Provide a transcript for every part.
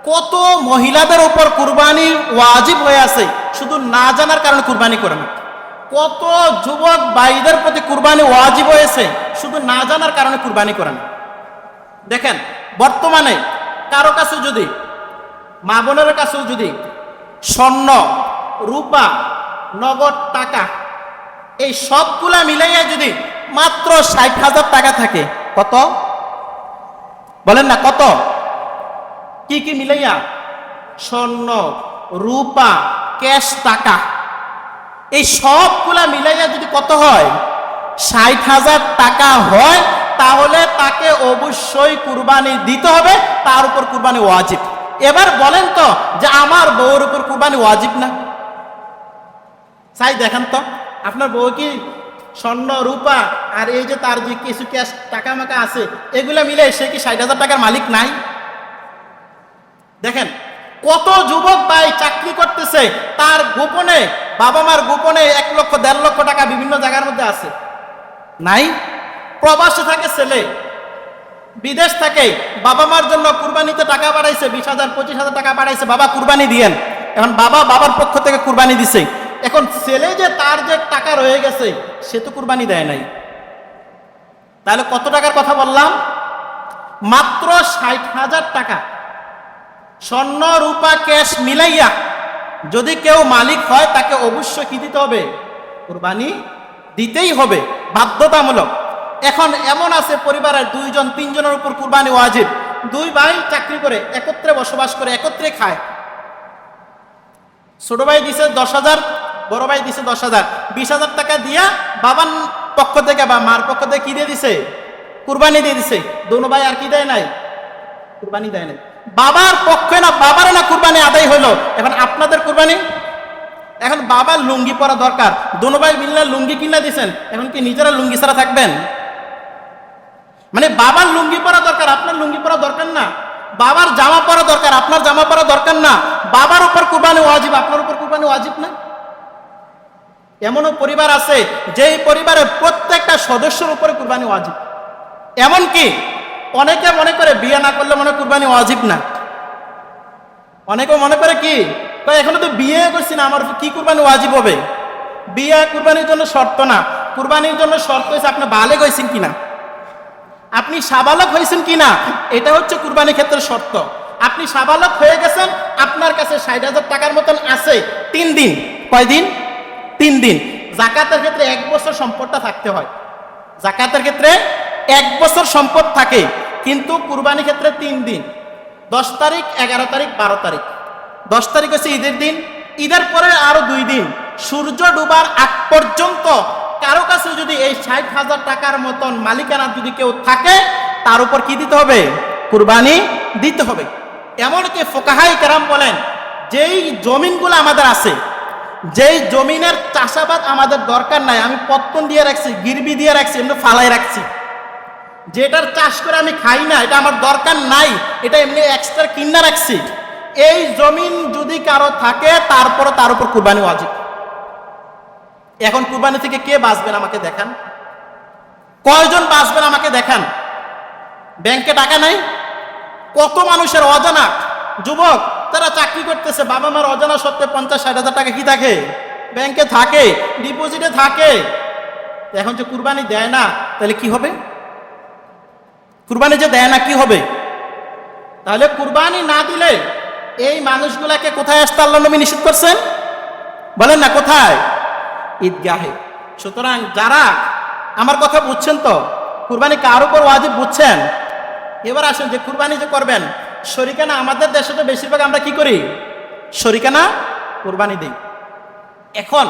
কত মহিলাদের উপর কুরবানি ওয়াজিব হয়ে আছে, শুধু না জানার কারণে কুরবানি করে না। কত যুবক ভাইদের প্রতি কুরবানি ওয়াজিব হয়েছে, শুধু না জানার কারণে কুরবানি করে না। দেখেন, বর্তমানে কারো কাছে যদি, মা বোনের কাছেও যদি স্বর্ণ, রূপা, নগদ টাকা এই সবগুলা মিলাইয়া যদি মাত্র 60,000 টাকা থাকে, কত বলেন না, কত? কি কি মিলাইয়া? স্বর্ণ, রূপা, ক্যাশ টাকা, এই সবগুলা মিলাইয়া যদি কত হয়? 60,000 টাকা হয়, তাহলে তাকে অবশ্যই কুরবানি দিতে হবে, তার উপর কুরবানি ওয়াজিব। এবার বলেন তো যে আমার বউর উপর কুরবানি ওয়াজিব না? চাই দেখেন তো, আপনার বউ কি স্বর্ণ, রূপা আর এই যে তার যে কিছু ক্যাশ টাকা মাকা আছে, এগুলা মিলে সে কি 60,000 টাকার মালিক নাই? দেখেন, কত যুবক ভাই চাকরি করতেছে, তার গোপনে, বাবা মার গোপনে 1 লক্ষ 1.5 লক্ষ টাকা বিভিন্ন জায়গার মধ্যে আছে, নাই? প্রবাসে থাকে ছেলে, বিদেশ থাকে, বাবা মার জন্য কুরবানিতে টাকা পাঠাইছে, 20,000 25,000 টাকা পাঠাইছে, বাবা কুরবানি দিয়েন। এখন বাবার পক্ষ থেকে কুরবানি দিছে, এখন ছেলে যে তার যে টাকা রয়ে গেছে সে তো কুরবানি দেয় নাই। তাহলে কত টাকার কথা বললাম? মাত্র 60,000 টাকা স্বর্ণ, রূপা, ক্যাশ মিলাইয়া যদি কেউ মালিক হয়, তাকে অবশ্যই কি দিতে হবে? কুরবানি দিতেই হবে, বাধ্যতামূলক। এখন এমন আছে পরিবারের 2 জন 3 জনের উপর কুরবানি ওয়াজিব। 2 ভাই চাকরি করে, একত্রে বসবাস করে, একত্রে খায়। ছোট ভাই দিছে 10,000, বড় ভাই দিছে 10,000, 20,000 টাকা দিয়া বাবার পক্ষ থেকে বা মার পক্ষ থেকে কি দিয়ে দিছে? কুরবানি দিয়ে দিছে। দোনো ভাই আর কি দেয় নাই? কুরবানি দেয় নাই। বাবার পক্ষে না, বাবারে না কুরবানি আদায় হইলো, এখন আপনাদের কুরবানি। এখন বাবার লুঙ্গি পরা দরকার, দোনো ভাই মিললে লুঙ্গি কিনা দিছেন, এখন কি নিজেরা লুঙ্গি ছাড়া থাকবেন? মানে বাবার লুঙ্গি পরা দরকার, আপনার লুঙ্গি পরা দরকার না। বাবার জামা পরা দরকার, আপনার জামা পরা দরকার না। বাবার উপর কুরবানি ওয়াজিব, আপনার উপর কুরবানি ওয়াজিব না। এমনও পরিবার আছে যেই পরিবারের প্রত্যেকটা সদস্যের উপরে কুরবানি ওয়াজিব। এমনকি অনেকে মনে করে বিয়ে না করলে মনে কুরবানি ওয়াজিব না। অনেকে মনে করে কি, এখনো তো বিয়ে করছি না, আমার কি কুরবানি ওয়াজিব হবে? বিয়ে কুরবানির জন্য শর্ত না, কুরবানির জন্য শর্ত হয়েছে আপনি বালেগ হয়েছেন কিনা, আপনি সাবালক হয়েছেন কিনা, এটা হচ্ছে কুরবানির ক্ষেত্রে শর্ত। আপনি সাবালক হয়ে গেছেন, আপনার কাছে 60,000 টাকার মতন আছে, 3 দিন, কয়দিন? 3 দিন। যাকাতের ক্ষেত্রে 1 বছর সম্পদটা থাকতে হয়। যাকাতের ক্ষেত্রে 1 বছর সম্পদ থাকে, কিন্তু কুরবানির ক্ষেত্রে 3 দিন। 10 তারিখ, 11 তারিখ, 12 তারিখ। 10 তারিখ হচ্ছে ঈদের দিন, ঈদের পরে আরো 2 দিন। সূর্য ডুবার আগ পর্যন্ত কারো কাছে যদি এই 60,000 টাকার মতন মালিকানা যদি কেউ থাকে, তার উপর কি দিতে হবে? কুরবানি দিতে হবে। এমনকি ফুকাহায়ে কেরাম বলেন, যেই জমিনগুলো আমাদের আছে, যেই জমিনের চাষাবাদ আমাদের দরকার নাই, আমি পত্তন দিয়ে রাখছি, গিরবি দিয়ে রাখছি, এমনি ফালাই রাখছি, যেটার চাষ করে আমি খাই না, এটা আমার দরকার নাই, এটা এমনি এক্সট্রা কিনা রাখছি, এই জমিন যদি কারো থাকে, তারপরে তার উপর কুরবানি ওয়াজিব। এখন কুরবানি থেকে কে বাঁচবেন আমাকে দেখান? কয়জন বাঁচবেন আমাকে দেখান? ব্যাংকে টাকা নাই? কত মানুষের অজানা যুবক, তারা চাকরি করতেছে, বাবা মার অজানা সত্ত্বে 50-60,000 টাকা কি থাকে? ব্যাংকে থাকে, ডিপোজিটে থাকে। এখন যে কুরবানি দেয় না, তাহলে কি হবে? কুরবানি যে দেয় না, কি হবে? তাহলে কুরবানি না দিলে এই মানুষগুলাকে কোথায় আসতে আল্লাহ নবী নিষেধ করছেন? বলেন না, কোথায়? ঈদগাহে। সুতরাং যারা আমার কথা বুঝছেন তো, কুরবানি কার উপর ওয়াজিব বুঝছেন? এবার আসেন যে কুরবানি যে করবেন, শরিকানা আমাদের দেশে তো বেশিরভাগ আমরা কি করি? শরিকানা কুরবানি দিই। এখন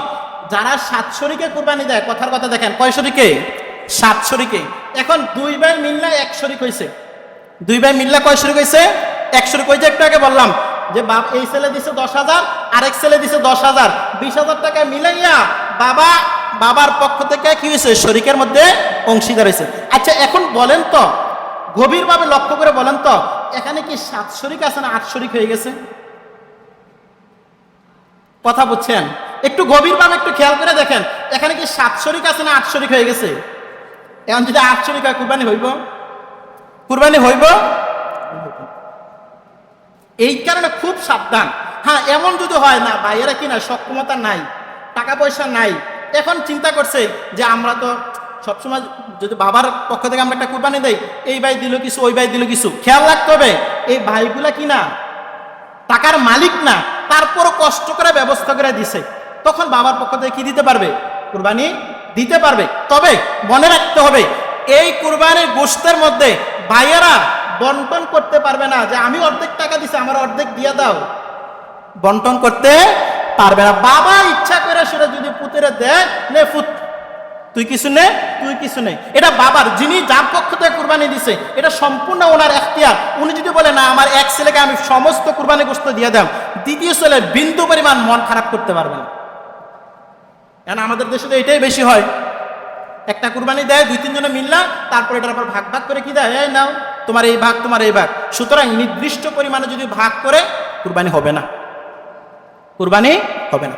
যারা 7 শরিকে কুরবানি দেয়, কথার কথা দেখেন, কয় শরিকে? 7 শরিকে। এখন 2 ভাই মিললে 1 শরিক হয়েছে। 2 ভাই মিললে কয় শরিক হয়েছে? 1 শরিক। ওই যে একটু আগে বললাম যে এই ছেলে দিছে 10,000, আরেক ছেলে দিছে 10,000, 20,000 টাকা মিলাইয়া বাবার পক্ষ থেকে কি হয়েছে? শরিকের মধ্যে অংশীদার হয়েছে। আচ্ছা, এখন বলেন তো, গভীরভাবে লক্ষ্য করে বলেন তো, এখানে কি 7 শরিক আছে না 8 শরিক হয়ে গেছে? কথা বুঝছেন? একটু গভীরভাবে একটু খেয়াল করে দেখেন, এখানে কি 7 শরিক আছে না 8 শরিক হয়ে গেছে? এখন যদি 8 শরিক হয়, কুরবানি হইব? কুরবানি হইব? এই কারণে খুব সাবধান। হ্যাঁ, এমন যদি হয় না ভাইয়েরা কিনা সক্ষমতা নাই, টাকা পয়সা নাই, এখন চিন্তা করছে যে আমরা তো সবসময় যদি বাবার পক্ষ থেকে আমরা একটা কুরবানি দেই, এই ভাই দিল কিছু, ওই ভাই দিল কিছু, খেয়াল রাখতে হবে এই ভাইগুলা কিনা টাকার মালিক না, তারপরও কষ্ট করে ব্যবস্থা করে দিছে, তখন বাবার পক্ষ থেকে কি দিতে পারবে? কুরবানি দিতে পারবে। তবে মনে রাখতে হবে এই কুরবানির গোশতের মধ্যে ভাইয়েরা বন্টন করতে পারবে না, যে আমি অর্ধেক টাকা দিছি আমার অর্ধেক দিয়ে দাও, বন্টন করতে পারবে না। বাবা ইচ্ছা করে সেটা যদি পুত্রে দেয়, নে পুত তুই কিছু নে, তুই কিছু নে, এটা বাবার, যিনি যার পক্ষ থেকে কুরবানি দিছে এটা সম্পূর্ণ ওনার এখতিয়ার। উনি যদি বলে না আমার এক ছেলেকে আমি সমস্ত কুরবানি গোশত দিয়ে দাম, দ্বিতীয় ছেলে বিন্দু পরিমাণ মন খারাপ করতে পারবে না। কেন আমাদের দেশে তো এটাই বেশি হয়, একটা কুরবানি দেয়, দুই তিনজনে মিললা, তারপর এটার পর ভাগ ভাগ করে কি দেয়, এই নাও তোমার এই ভাগ, তোমার এই ভাগ। সুতরাং নির্দিষ্ট পরিমাণে যদি ভাগ করে কুরবানি হবে না, কুরবানি হবে না।